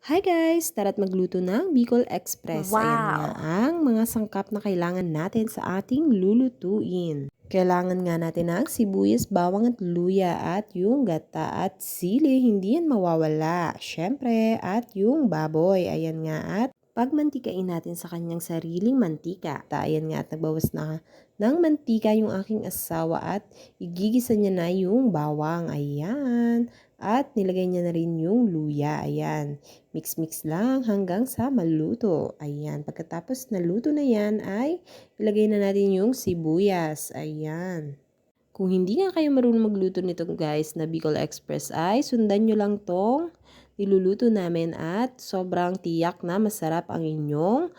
Hi guys! Tara't magluto ng Bicol Express. Ayan nga Wow! ang mga sangkap na kailangan natin sa ating lulutuin. Kailangan nga natin ng sibuyas, bawang at luya at yung gata at sili, hindi yan mawawala. Syempre, at yung baboy. Ayan nga at pagmantikain natin sa kanyang sariling mantika. Ayan nga at nagbawas na ng mantika yung aking asawa at igigisa niya na yung bawang. Ayan. At nilagay niya na rin yung luya. Ayan. Mix-mix lang hanggang sa maluto. Ayan. Pagkatapos naluto na yan ay ilagay na natin yung sibuyas. Ayan. Kung hindi nga kayo marunong magluto nito guys na Bicol Express ay sundan nyo lang tong niluluto namin at sobrang tiyak na masarap ang inyong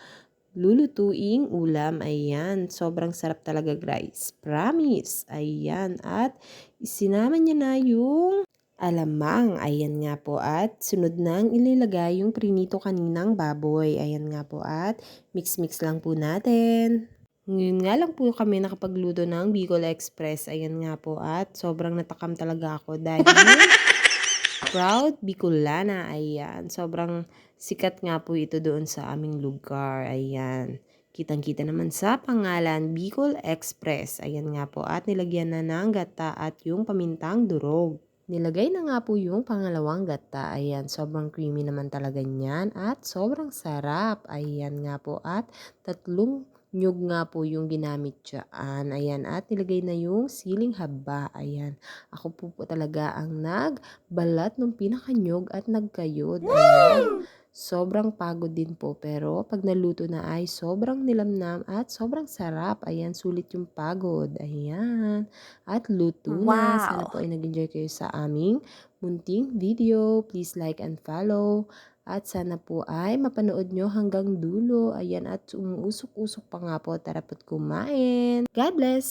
lulutuing ulam. Ayan. Sobrang sarap talaga guys. Promise. Ayan. At isinama niya na yung alamang. Ayan nga po at sunod nang ililagay yung prinito kaninang baboy. Ayan nga po at mix-mix lang po natin. Ngayon nga lang po kami nakapagluto ng Bicol Express. Ayan nga po at sobrang natakam talaga ako dahil proud Bicolana. Ayan. Sobrang sikat nga po ito doon sa aming lugar. Ayan. Kitang-kita naman sa pangalan Bicol Express. Ayan nga po at nilagyan na ng gata at yung pamintang durog. Nilagay na nga po yung pangalawang gata. Ayan, sobrang creamy naman talaga niyan at sobrang sarap. Ayan nga po at tatlong nyug nga po yung ginamit dyan. Ayan, at nilagay na yung siling haba. Ayan, ako po talaga ang nagbalat ng pinakanyog at nagkayod. Ayan. Sobrang pagod din po pero pag naluto na ay sobrang nilamnam at sobrang sarap. Ayan, sulit yung pagod. Ayan. At luto na. Sana Wow! po ay nag-enjoy kayo sa aming munting video. Please like and follow. At sana po ay mapanood nyo hanggang dulo. Ayan, at umuusok-usok pa nga po. Tara po't kumain. God bless!